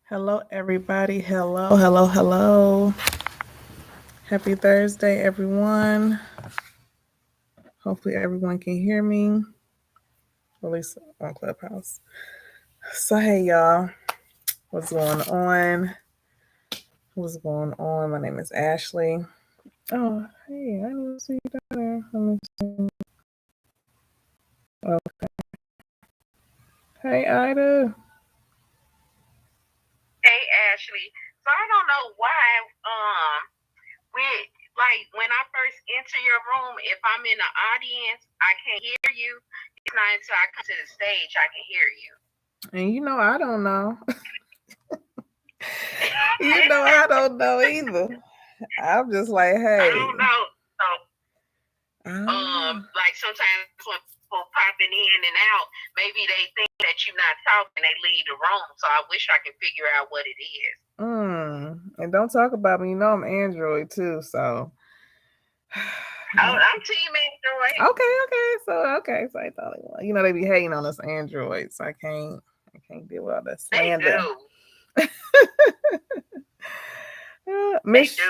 Hello, everybody. Hello, hello, hello. Happy Thursday, everyone. Hopefully, everyone can hear me, at least on Clubhouse. So, hey, y'all. What's going on? What's going on? My name is Ashley. Oh, hey, I didn't see you down there. Let me see. Okay. Hey, Ida. Hey Ashley. So I don't know why we like when I first enter your room, if I'm in the audience, I can't hear you. It's not until I come to the stage I can hear you. And I don't know. I don't know either. I'm just like, I hey. don't know. So I don't know. like sometimes when people popping in and out, maybe they think that you're not talking, they leave the room. So I wish I could figure out what it is. And don't talk about me. I'm Android too, so I'm Team Android. okay. So I thought they be hating on us Androids. I can't deal with all that They slander. do. They Miss, do.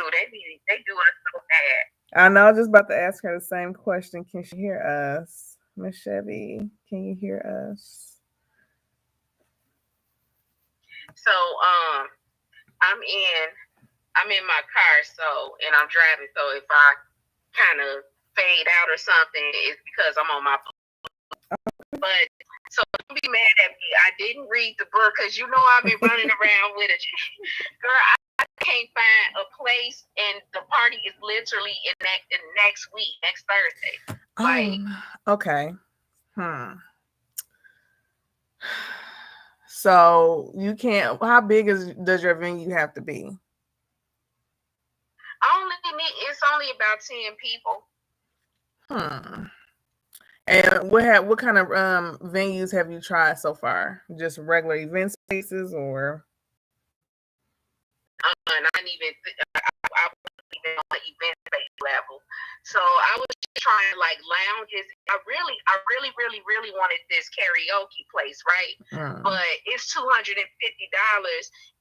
They do us so bad. I know. I was just about to ask her the same question. Can she hear us, Miss Chevy? Can you hear us? So I'm in I'm in my car, so and I'm driving. So if I kind of fade out or something, it's because I'm on my. But so don't be mad at me. I didn't read the book because I've been running around with a girl. I can't find a place, and the party is literally in next week, next Thursday. Like, Okay. So you can't. How big does your venue have to be? it's only about 10 people. And what kind of venues have you tried so far? Just regular event spaces or? And I didn't even I wasn't even on the event space level. So I was just trying like lounges. I really wanted this karaoke place, right? But it's $250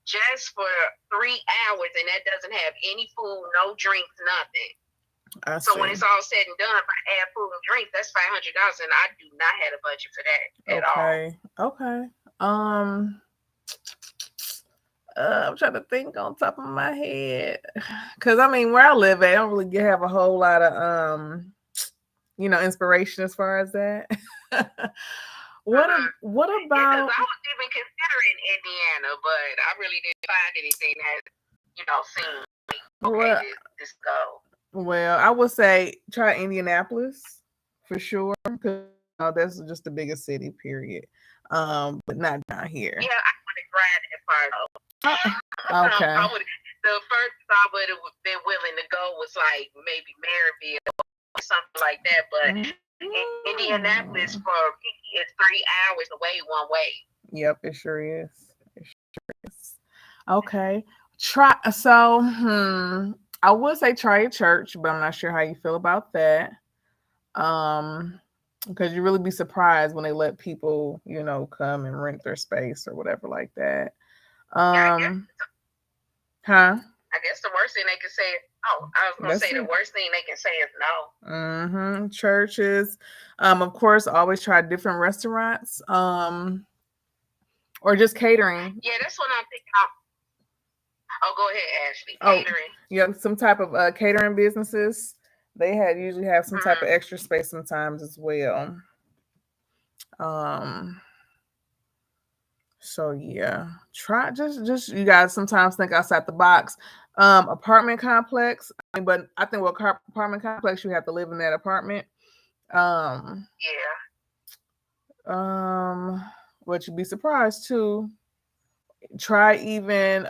just for 3 hours, and that doesn't have any food, no drinks, nothing. So when it's all said and done, if I add food and drinks, that's $500, and I do not have a budget for that at all. Okay. I'm trying to think on top of my head, because I mean, where I live at, I don't really have a whole lot of inspiration as far as that. What about? Yeah, because I was even considering Indiana, but I really didn't find anything that seemed like okay, this go. Well, I would say try Indianapolis for sure, because that's just the biggest city, period. But not down here. Yeah, I would have tried that part though. Okay. I would. The first I would have been willing to go was like maybe Maryville or something like that, but Indianapolis for is 3 hours away one way. Yep, it sure is. It sure is. Okay. Try so I would say try a church, but I'm not sure how you feel about that. Because you really be surprised when they let people, come and rent their space or whatever like that. Huh? I guess the worst thing they can say is no. I was gonna say the worst thing they can say is no. Churches. Of course, always try different restaurants. Or just catering. Yeah, that's what I'm thinking. Oh, go ahead, Ashley. Catering. Yeah, some type of catering businesses. They usually have some type of extra space sometimes as well. So yeah, try just you guys sometimes think outside the box. Apartment complex, but I think with apartment complex you have to live in that apartment. Yeah. What you'd be surprised too. Try even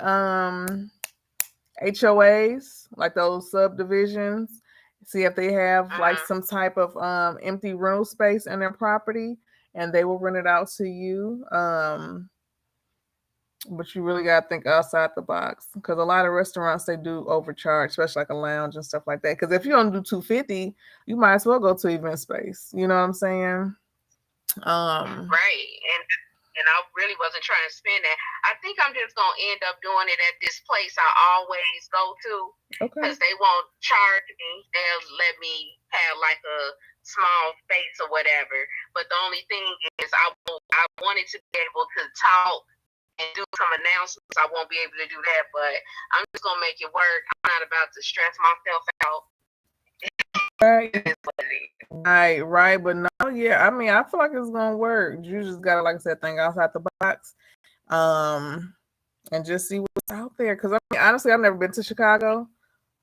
HOAs, like those subdivisions. See if they have like some type of empty rental space in their property, and they will rent it out to you. But you really gotta think outside the box, because a lot of restaurants they do overcharge, especially like a lounge and stuff like that. Because if you don't do $250, you might as well go to event space. You know what I'm saying? Right. And and I really wasn't trying to spend that. I think I'm just gonna end up doing it at this place I always go to, because they won't charge me. They'll let me have like a small space or whatever. But the only thing is, I wanted to be able to talk and do some announcements. I won't be able to do that, but I'm just gonna make it work. I'm not about to stress myself out. Right. But no, yeah, I mean, I feel like it's gonna work. You just gotta, like I said, think outside the box, and just see what's out there. Because I mean, honestly, I've never been to Chicago,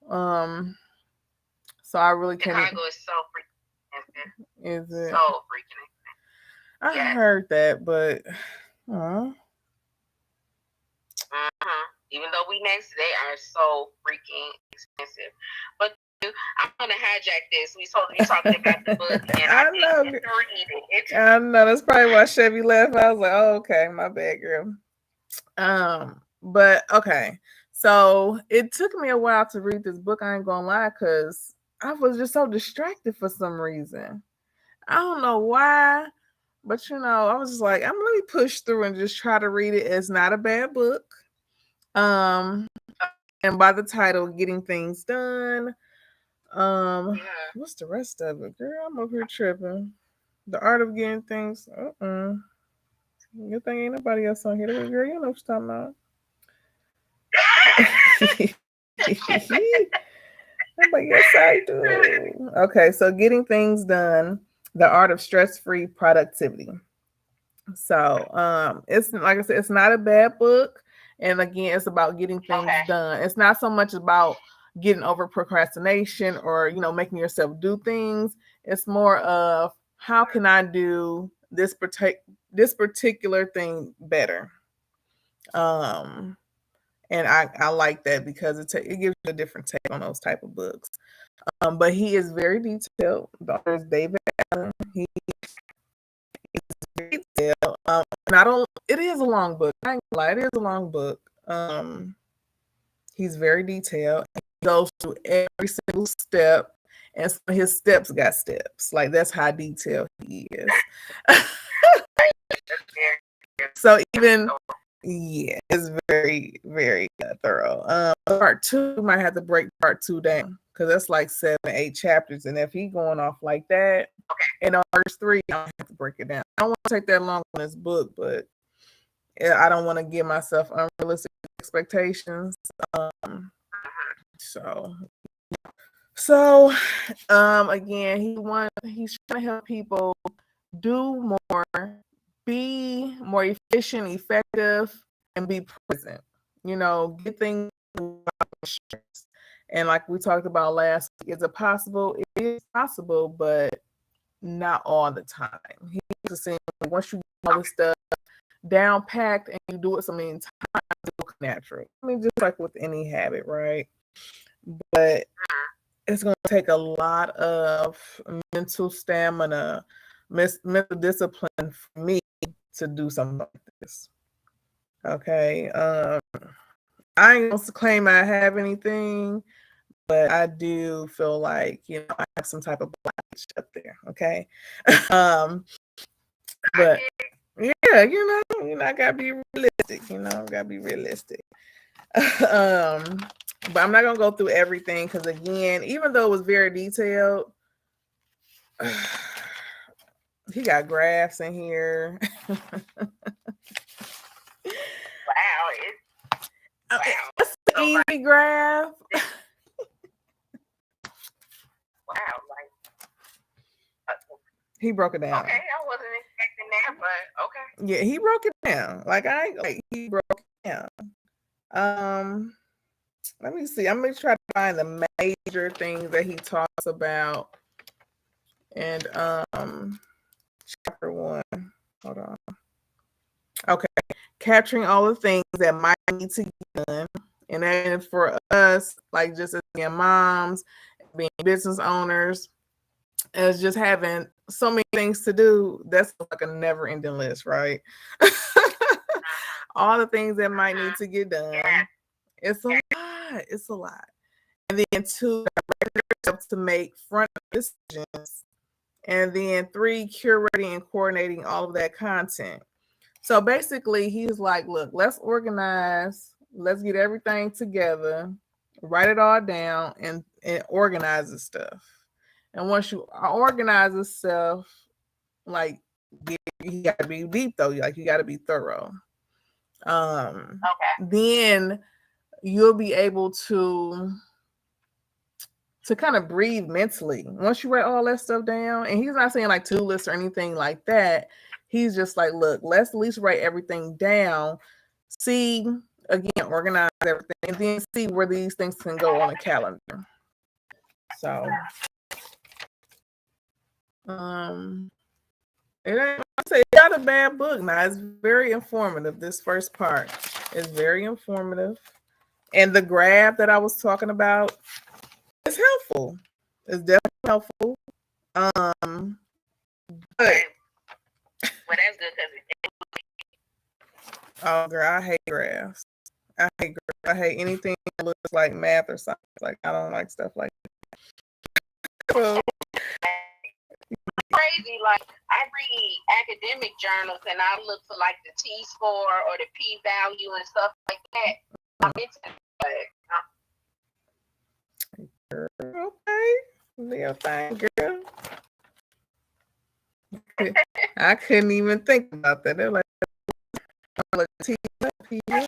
so I really can't. Chicago is so freaking expensive. Is it? So freaking expensive. I heard that, but. Even though we next, they are so freaking expensive. But I'm gonna hijack this. We supposed to be talking about the book, and I didn't read it. I know, that's probably why Chevy left. I was like, oh, okay, my bad, girl. But okay, so it took me a while to read this book. I ain't gonna lie, because I was just so distracted for some reason. I don't know why, but I was just like, I'm let me push through and just try to read it. It's not a bad book. And by the title, Getting Things Done. What's the rest of it? Girl, I'm over here tripping. The Art of Getting Things. Good thing ain't nobody else on here. Girl, you know what you're talking about. But yes, I do. Okay, so Getting Things Done, The Art of Stress-Free Productivity. So it's like I said, it's not a bad book. And again, it's about getting things done. It's not so much about getting over procrastination or, making yourself do things. It's more of, how can I do this particular thing better? And I like that, because it gives you a different take on those type of books. But he is very detailed. The author is David Allen. He is very detailed. And it is a long book. I ain't gonna lie, it is a long book. He's very detailed. He goes through every single step, and some of his steps got steps. Like, that's how detailed he is. So it's very, very thorough. Part 2 might have to break part 2 down, because that's like 7-8 chapters, and if he's going off like that, and on verse 3, I have to break it down. I don't want to take that long on this book, but I don't want to give myself unrealistic expectations. So again, he's trying to help people do more, be more efficient, effective, and be present. Get things without stress. And like we talked about last week, is it possible? It is possible, but not all the time. He's saying, once you get all this stuff down packed and you do it so many times, it'll come natural. I mean, just like with any habit, right? But it's going to take a lot of mental stamina, mental discipline for me to do something like this. Okay. I ain't going to claim I have anything, but I do feel like, I have some type of blockage up there. Okay. But yeah, I gotta be realistic. Gotta be realistic. But I'm not gonna go through everything, because again, even though it was very detailed, he got graphs in here. Wow, it's an easy graph. Wow, he broke it down. Okay, I wasn't expecting that, but okay. Yeah, he broke it down. He broke it down. Let me see. I'm gonna try to find the major things that he talks about. And chapter 1. Hold on. Okay, capturing all the things that might need to get done. And then for us, like just as being moms, being business owners, as just having so many things to do, that's like a never-ending list, right? All the things that might need to get done. It's a lot. It's a lot. And then 2, to make front decisions. And then 3, curating and coordinating all of that content. So basically, he's like, look, let's organize. Let's get everything together, write it all down, and organize the stuff. And once you organize the stuff, like you got to be deep though. Like you got to be thorough. Then you'll be able to kind of breathe mentally once you write all that stuff down. And he's not saying like to lists or anything like that. He's just like, look, let's at least write everything down. See, again, organize everything, and then see where these things can go on a calendar. So, it's not a bad book. Now it's very informative. This first part is very informative, and the graph that I was talking about is helpful. It's definitely helpful. But well, that's good because oh, girl, I hate graphs. I hate anything that looks like math or science. Like I don't like stuff like that. So, crazy. Like I read academic journals and I look for like the T-score or the p-value and stuff like that. I'm into it. Okay, little thing, girl. I couldn't even think about that. They're like, T, I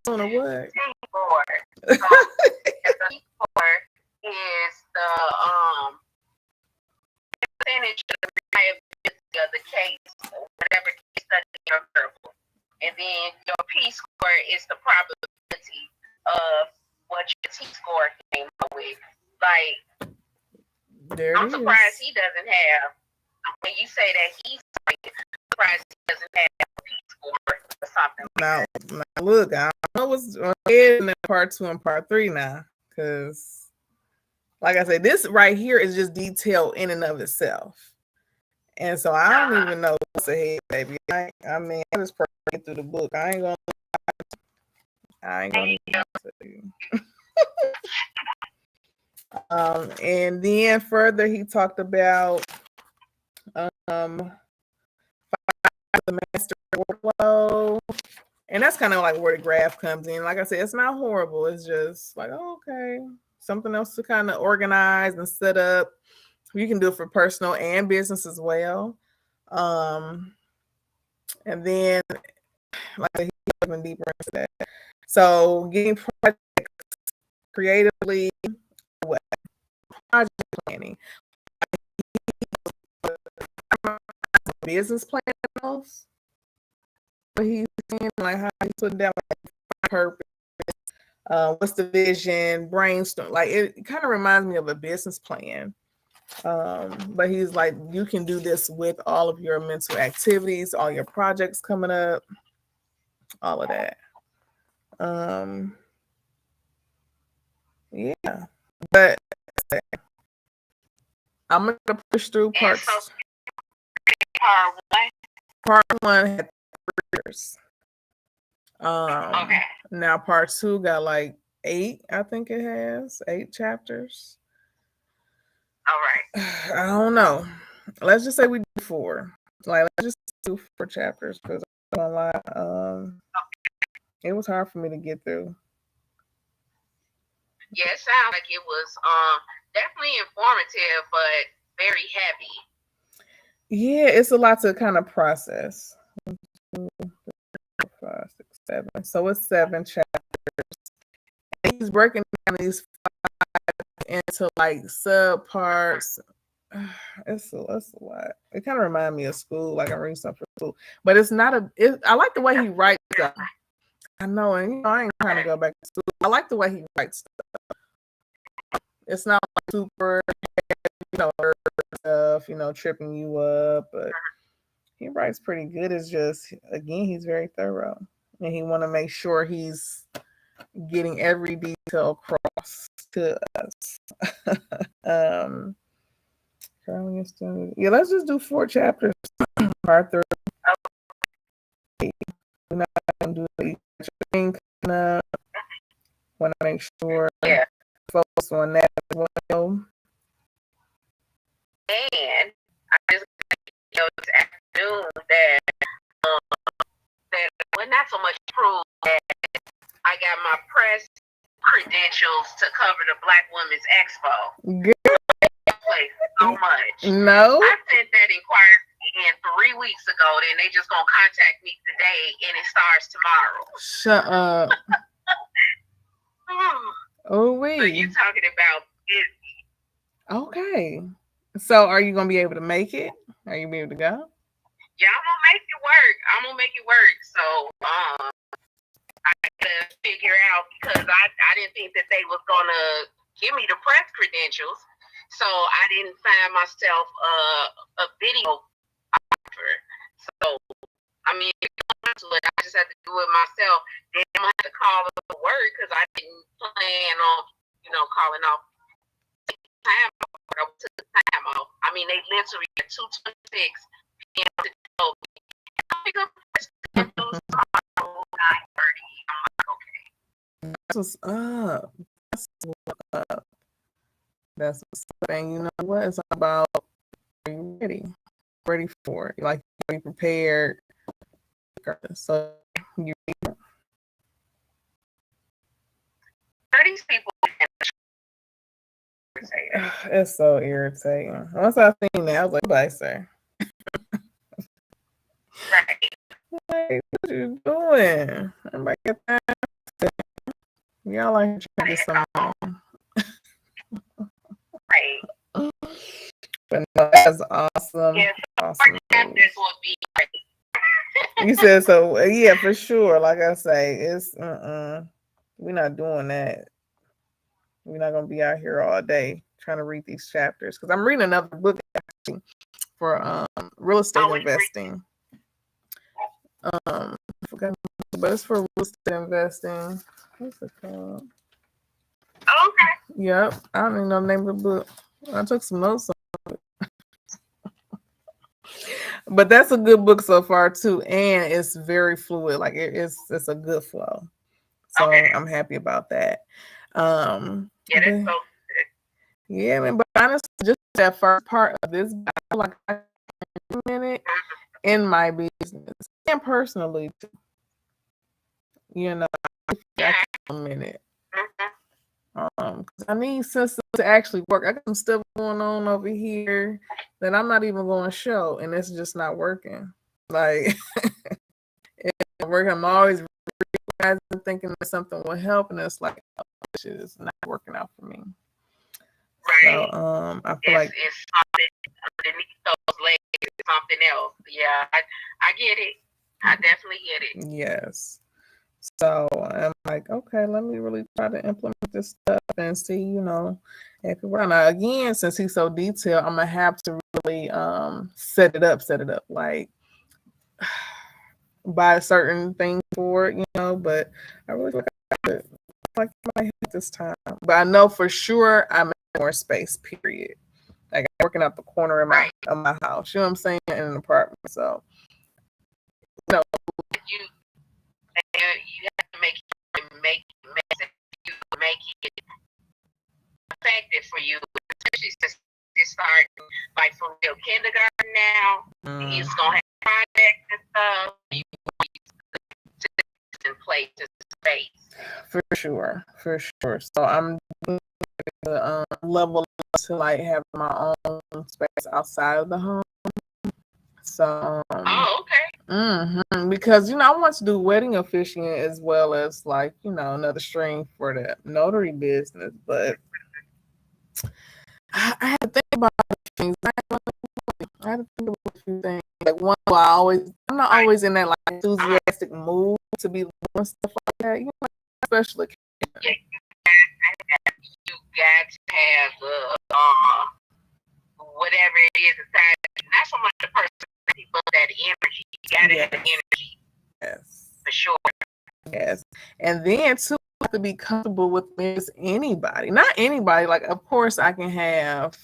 don't know what. T-score. The T-score is the percentage of the reliability of the case, whatever case study you're verbal. And then your P-score is the probability of what your T-score came up with. Like, I'm surprised he doesn't have. When you say that he's surprised he doesn't have a P-score or something. Now look, I don't know what's in part 2 and part 3 now, because, like I said, this right here is just detail in and of itself, and so I don't even know what's ahead, baby. I mean, I just get through the book. I ain't gonna tell you. And then further, he talked about the master workflow, and that's kind of like where the graph comes in. Like I said, it's not horrible. It's just like, okay, something else to kind of organize and set up. You can do it for personal and business as well. And then, like he's even deeper into that. So getting projects creatively, what project planning, business plans. But he's saying like how he's putting down like purpose, what's the vision, brainstorm. Like it kind of reminds me of a business plan. But he's like, you can do this with all of your mental activities, all your projects coming up, all of that. Yeah, but I'm gonna push through parts. Part 1 had 3 years. Okay. Now part 2 got like 8. I think it has 8 chapters. All right. I don't know. Let's just say we do 4. Like let's just do 4 chapters, because I don't lie. It was hard for me to get through. Yeah, it sounds like it was definitely informative, but very heavy. Yeah, it's a lot to kind of process. 1, 2, 3, 4, 5, 6, 7. So it's 7 chapters. And he's breaking down these 5 into like subparts. It's a lot. It kind of reminds me of school, like I'm reading something for school. But it's not I like the way he writes stuff. I know, and I ain't trying to go back to school. I like the way he writes stuff. It's not like super, stuff, tripping you up, but he writes pretty good. It's just, again, he's very thorough, and he want to make sure he's getting every detail across to us. Yeah, let's just do 4 chapters. Part 3. We're not gonna do each thing. Want to make sure focus on that as well. And I just this afternoon that not so much prove that I got my press credentials to cover the Black Women's Expo. Good. So much. No. I sent that inquiry in 3 weeks ago. Then they just gonna contact me today, and it starts tomorrow. Shut up. Oh wait. So you talking about busy? Okay. So are you gonna be able to make it? Are you gonna be able to go? Yeah, I'm gonna make it work. So I gotta figure out, because I didn't think that they was gonna give me the press credentials, so I didn't find myself a video offer. So I mean, I just had to do it myself. Then I'm gonna have to call the work, because I didn't plan on, calling off time off. I took the time off. I mean, they literally at 2:26 p.m. told me, pick up tomorrow 9:30. I'm like, okay. That's what's up. That's what's up. And you know what? It's about, are you ready for it? Like, be prepared. So you. These people. It's so irritating. Once I seen that, I was like, bye, sir. Right. Like, what you doing? I'm like, y'all like trying to get something. Right. But no, that's awesome. Yeah, awesome. This would be great. You said so. Yeah, for sure. Like I say, it's we're not doing that. We're not gonna be out here all day trying to read these chapters, because I'm reading another book actually for real estate investing. I forgot, but it's for real estate investing. What's it called? Okay. Yep, I don't even know the name of the book. I took some notes on it. But that's a good book so far too, and it's very fluid. Like it's a good flow. So okay. I'm happy about that. Yeah, that's so good. Yeah, man. But honestly, just that first part of this, I feel like I can implement it in my business and personally too. You know, I can implement it. Because I need systems to actually work. I got some stuff going on over here that I'm not even going to show, and it's just not working. Like, it's not working. I'm always thinking that something will help, and it's like, oh, this shit is not working out for me. Right. So, I feel like it's something underneath those legs, something else. Yeah, I get it. I definitely get it. Yes. So I'm like, okay, let me really try to implement this stuff and see, if it works. Now, again, since he's so detailed, I'm gonna have to really set it up, like buy a certain thing for it, but I really like I might hit this time. But I know for sure I'm in more space, period. Like I'm working out the corner of my house. You know what I'm saying? In an apartment. So you have to make it effective for you, especially since it's starting like for real kindergarten now. He's gonna have projects and stuff. You in place to space. For sure. So I'm level up to like have my own space outside of the home. So okay. Because I want to do wedding officiant as well as like another stream for the notary business, but I had to think about things. I had to think about a few things. Like one, I'm not always in that like enthusiastic mood to be doing stuff like that. Especially. Yeah, you got to have whatever it is inside. Not so much the person, but that energy. You got to have the energy. Yes. For sure. Yes. And then too, I have to be comfortable with anybody. Not anybody. Like, of course, I can have,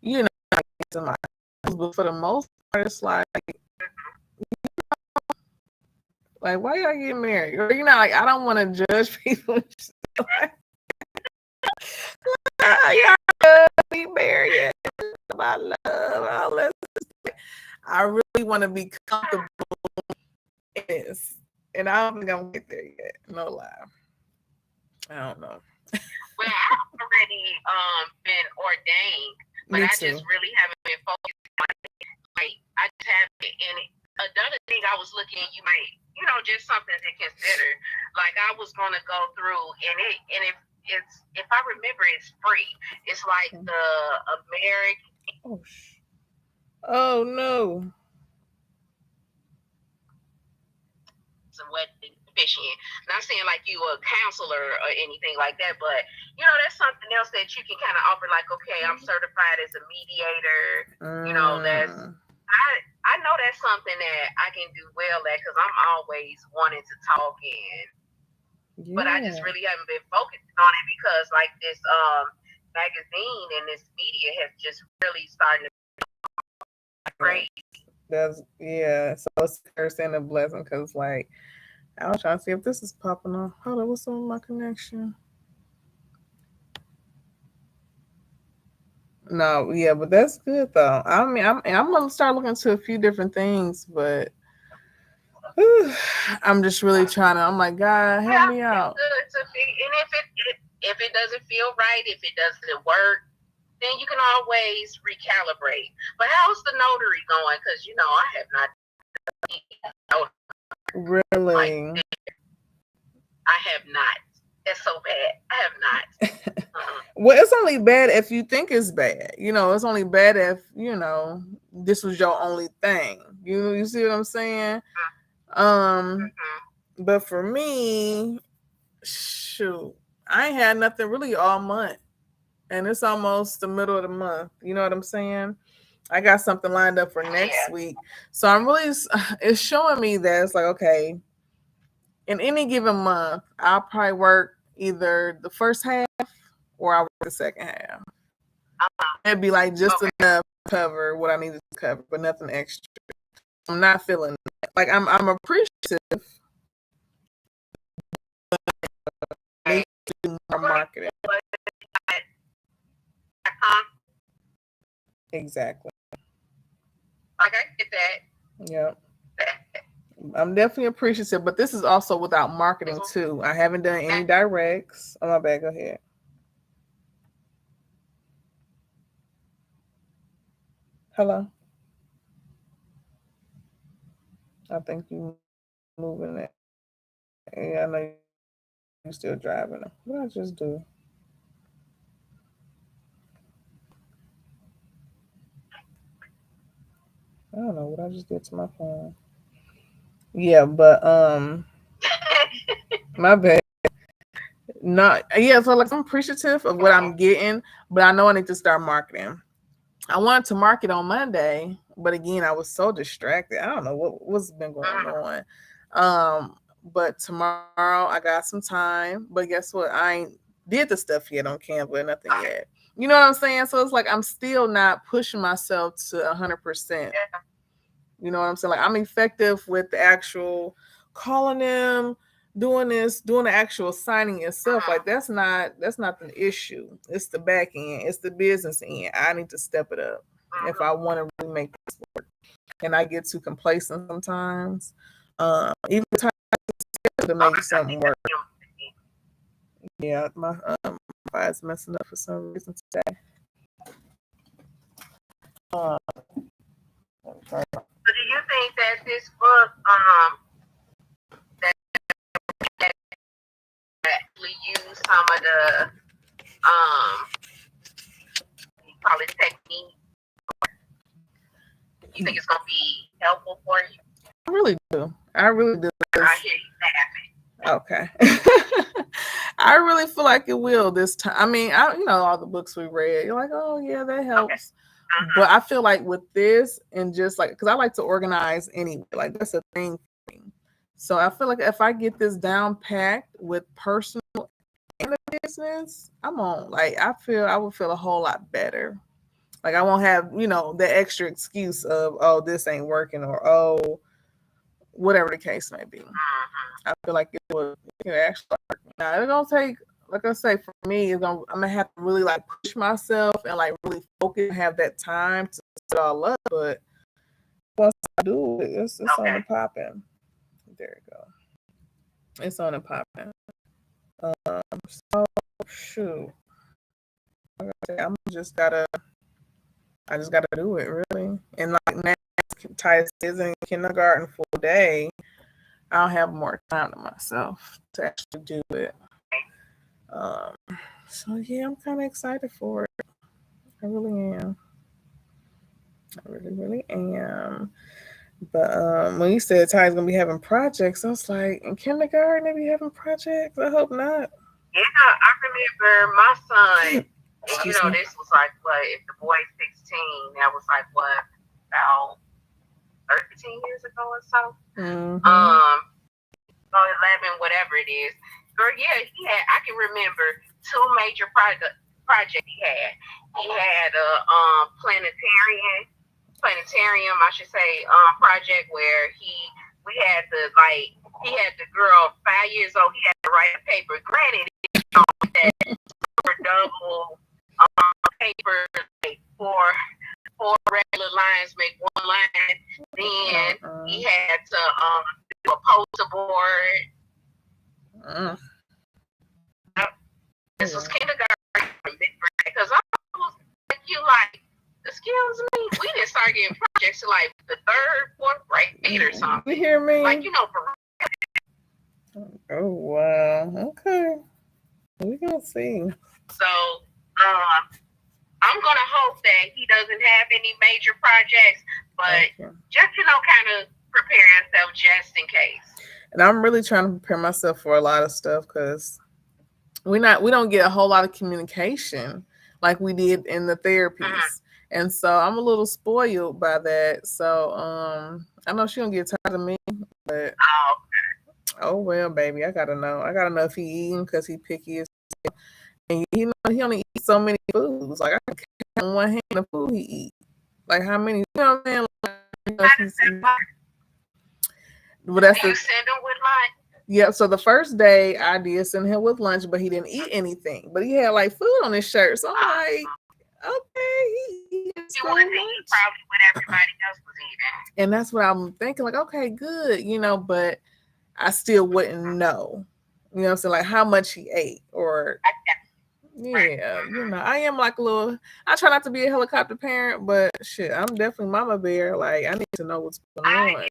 but for the most part, it's like, like, why y'all get married? Or like, I don't want to judge people. Y'all be married. I love all that. I really want to be comfortable in this. And I don't think I'm get there yet. No lie. I don't know. Well, I've already been ordained, but I just really haven't been focused on it. Like, I just haven't. And another thing I was looking, you might, just something to consider. Like, I was going to go through, if I remember, it's free. It's like the American. Oh no. What deficient. Not saying like you a counselor or anything like that, but that's something else that you can kind of offer. Like, okay, I'm certified as a mediator. That's I know that's something that I can do well at because I'm always wanting to talk but I just really haven't been focused on it because like this magazine and this media has just really started to be great. So it's a curse and a blessing because like I was trying to see if this is popping on. Hold on, what's on my connection? No, yeah, but that's good though. I mean, I'm gonna start looking into a few different things, but I'm just really trying to. I'm like, God, help me out. And if it doesn't feel right, if it doesn't work, then you can always recalibrate. But how's the notary going? Because I have not. Really? I have not. That's so bad. I have not. Well, it's only bad if you think it's bad. It's only bad if this was your only thing. You see what I'm saying? But for me, shoot, I ain't had nothing really all month, and it's almost the middle of the month. You know what I'm saying? I got something lined up for next week, so it's showing me that it's like, okay, in any given month, I'll probably work either the first half or I'll work the second half. It'd be like just enough to cover what I need to cover, but nothing extra. I'm not feeling that. Like I'm appreciative. I need to do more marketing. Exactly. Like I get that. Yep. I'm definitely appreciative, but this is also without marketing too. I haven't done any directs. Oh my bad, go ahead. Hello. I think you moving it. Yeah, I know you're still driving. What did I just do? I don't know what I just did to my phone. Yeah, but my bad. So like I'm appreciative of what I'm getting, but I know I need to start marketing. I wanted to market on Monday, but again, I was so distracted. I don't know what's been going on. But tomorrow I got some time. But guess what? I ain't did the stuff yet on Canva, nothing yet. You know what I'm saying? So it's like I'm still not pushing myself to 100%. You know what I'm saying? Like I'm effective with the actual calling them, doing the actual signing itself. Like that's not the issue. It's the back end. It's the business end. I need to step it up if I want to really make this work. And I get too complacent sometimes. Even time to make something work. Yeah, my Wi-Fi's messing up for some reason today. So do you think that this book that actually use some of the call it technique? You think it's gonna be helpful for you? I really do. I hear you laughing. Okay. I really feel like it will this time. I mean, all the books we read, you're like, oh yeah, that helps. Okay. But I feel like with this and just like, because I like to organize anyway, like that's a thing for me. So I feel like if I get this down packed with personal and the business, I would feel a whole lot better. Like I won't have, the extra excuse of, oh, this ain't working or, oh, whatever the case may be. I feel like it can actually work. Now it's gonna take, like I say, for me, I'm gonna have to really like push myself and like really focus and have that time to set it all up. But once I do it, it's on the popping. There you go. It's on and popping. So shoot. I just gotta do it really. And like now, Titus is in kindergarten full day. I'll have more time to myself to actually do it. So yeah, I'm kind of excited for it. I really am. I really am. But when you said Ty's gonna be having projects, I was like, in kindergarten they be having projects? I hope not. Yeah, I remember my son. And you know, this was like what? If the boy's 16, that was like what? About 13 years ago or so. Mm-hmm. 11, whatever it is. Girl, yeah, he had. I can remember 2 major projects he had. He had a planetarium, I should say, project where we had he had the girl 5 years old. He had to write a paper. Granted, that double paper, like four regular lines make one line. Then he had to do a poster board. This was kindergarten, because I was like, excuse me, we didn't start getting projects till like the 3rd, 4th grade or something. You hear me? Like, you know, for oh wow, okay, we gonna see. So I'm gonna hope that he doesn't have any major projects, but just kind of prepare yourself just in case. And I'm really trying to prepare myself for a lot of stuff because we don't get a whole lot of communication like we did in the therapies. And so I'm a little spoiled by that. So I know she don't get tired of me, but oh well, baby, I gotta know if he eating because he picky as hell. And he only eats so many foods. Like I can count on one hand the food he eat. Like how many? You know what I'm saying? But that's you send him with lunch? Yeah. So the first day I did send him with lunch, but he didn't eat anything. But he had like food on his shirt. So I'm like, okay, he wanted to eat probably what everybody else was eating. And that's what I'm thinking. Like, okay, good, but I still wouldn't know. You know what I'm saying? Like how much he ate or. Yeah, I am like a little. I try not to be a helicopter parent, but shit, I'm definitely mama bear. Like I need to know what's going on.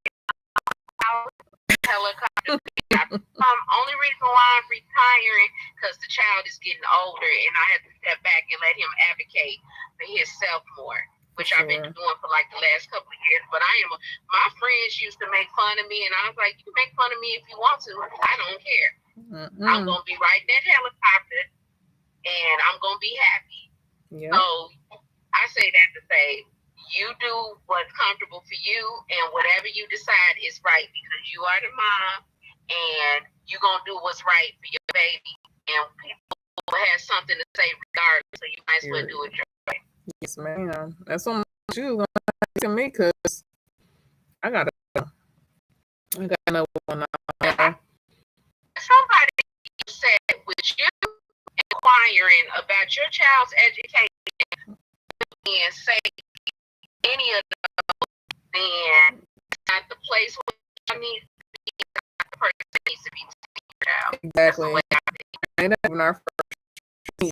Helicopter. Only reason why I'm retiring because the child is getting older, and I have to step back and let him advocate for himself more, which I've been doing for like the last couple of years. But my friends used to make fun of me, and I was like, you make fun of me if you want to. I don't care. I'm gonna be riding that helicopter. And I'm going to be happy. Yeah. So I say that to say, you do what's comfortable for you, and whatever you decide is right because you are the mom, and you're going to do what's right for your baby. And people will have something to say regardless, so you might as well do it your way. Yes, ma'am. That's what you going to me because I got to know what's going on. Somebody said with you inquiring about your child's education and say any of those, then it's not the place where you need to be, not the person that needs to be figured out. Exactly. Ain't even our first meeting.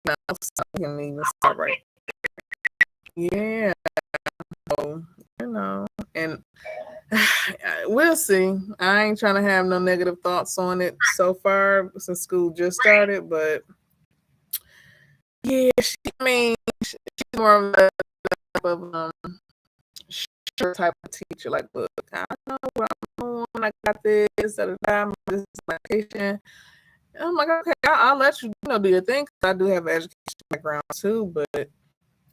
No, so we can even start right. Yeah. So, and we'll see. I ain't trying to have no negative thoughts on it so far since school just started, but yeah, she's more of a type of teacher. Like, look, I know what I'm doing. I got this at a time. This is my education. I'm like, okay, I'll let you, do your thing. Cause I do have an education background too, but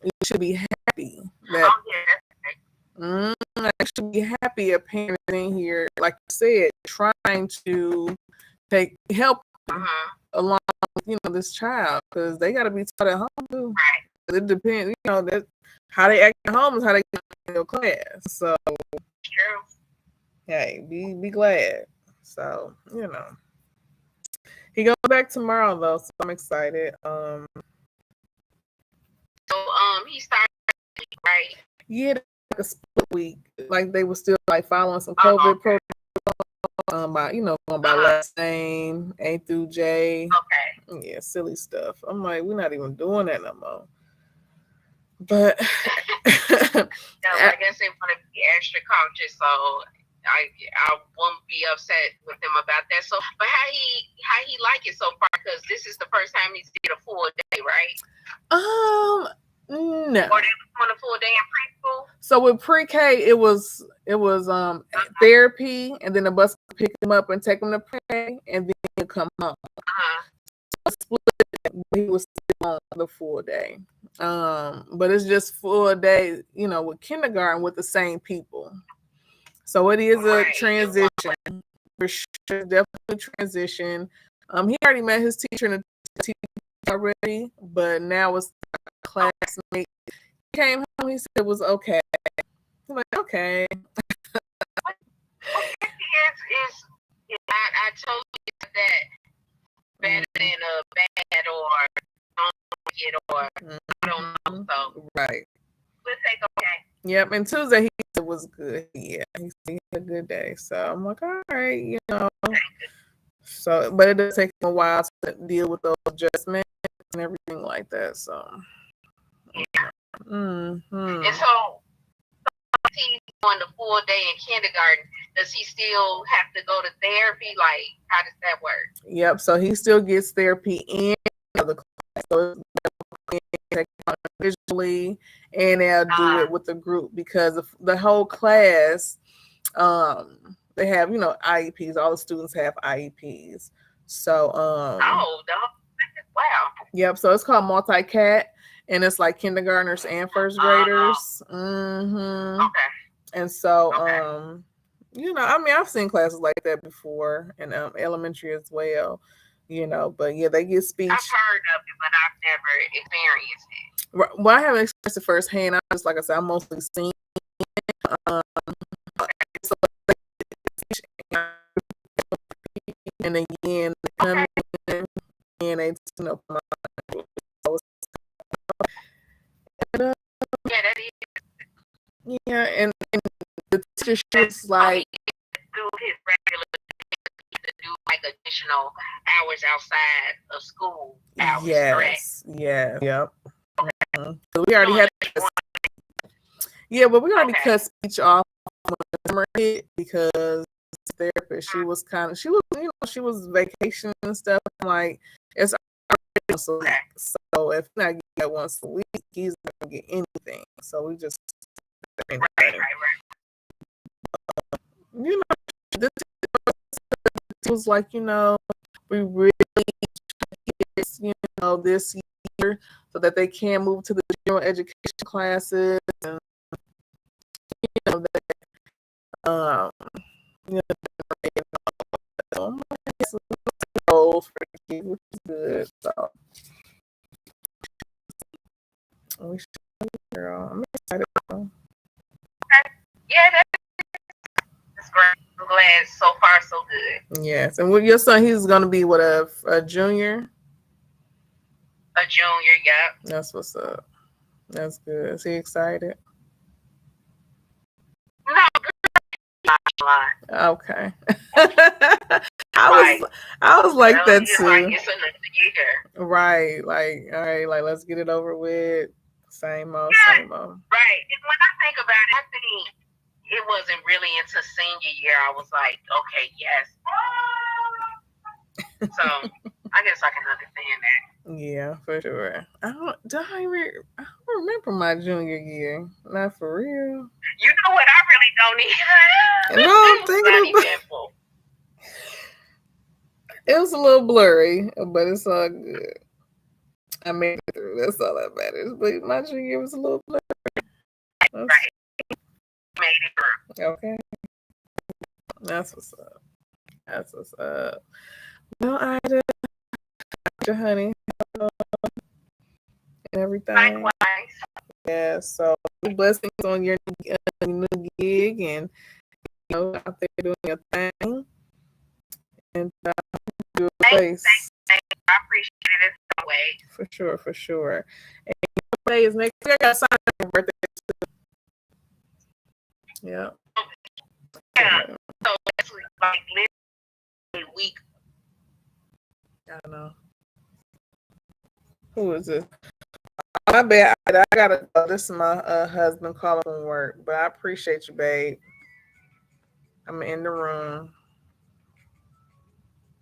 you should be happy that. I should be happy a parent in here, like you said, trying to help along with, this child, because they got to be taught at home too. Right. It depends, that how they act at home is how they get in your class. So, true. Hey, be glad. So, he goes back tomorrow though, so I'm excited. So he started, right? Yeah. A split week, like they were still like following some COVID protocol. going by last name, A through J. Okay. Yeah, silly stuff. I'm like, we're not even doing that no more. But I guess they want to be extra cautious, so I won't be upset with them about that. So, but how he like it so far? Because this is the first time he's did a full day, right? No. Or they was on a full day in preschool. So with pre-K, it was therapy, and then the bus would pick him up and take him to pre-K, and then he'd come home. So he was still on the full day. But it's just full day, with kindergarten with the same people. So it is a transition. For sure, definitely transition. He already met his teacher and the teacher already, but now it's classmate. He came home, he said it was okay. I'm like, okay. I totally get that better than a bad or I don't know. So right. We'll take okay. Yep, and Tuesday he said it was good. Yeah, he had a good day. So I'm like, all right, So, but it does take him a while to deal with those adjustments and everything like that. So, yeah. Mm-hmm. And so he's on the full day in kindergarten. Does he still have to go to therapy? Like, how does that work? Yep. So he still gets therapy in the class. So individually, and they'll do it with the group because the whole class, they have, IEPs. All the students have IEPs. So, wow. Yep. So it's called multi-cat, and it's like kindergartners and first graders. Okay. And so, I've seen classes like that before in elementary as well. But yeah, they get speech. I've heard of it, but I've never experienced it. Well, I haven't experienced it firsthand. Like I said, I'm mostly seen. And again, come in and they, yeah, and the teacher, she was like, do his regular, do like additional hours outside of school hours. Yes, correct? Yeah, yep. So we already had. But we already cut speech off because therapist, she was vacation and stuff. I'm like, it's once a week. So if not get that once a week, he's not gonna get anything. So we just right. This was like, we really this year so that they can move to the general education classes and goals for the kids, which is good. So we should, girl. I'm excited. Yeah, that's great. I'm glad so far so good. Yes, and with your son, he's gonna be what, a junior? A junior, yeah. That's what's up. That's good. Is he excited? No. Okay. I was like that too. Like it's another year. Right. Like, all right, like let's get it over with. Same old. Right. And when I think about it, I think it wasn't really into senior year. I was like, okay, yes. So I guess I can understand that. Yeah, for sure. I don't remember my junior year. Not for real. You know what? I really don't either. No, I'm thinking about it. Was a little blurry, but it's all good. I made it through. That's all that matters. But my junior year was a little blurry. Right. Made it through. Okay. That's what's up. Well, Ida, honey, and everything. Likewise. Yeah. So blessings on your new gig, and out there doing your thing, and do a place. I appreciate it in some way. For sure. And your birthday is next year. I got signed for birthday too. Yeah. Yeah. So it's like week. I don't know. Who is this? My bad. I gotta go. This is my husband calling from work, but I appreciate you, babe. I'm in the room.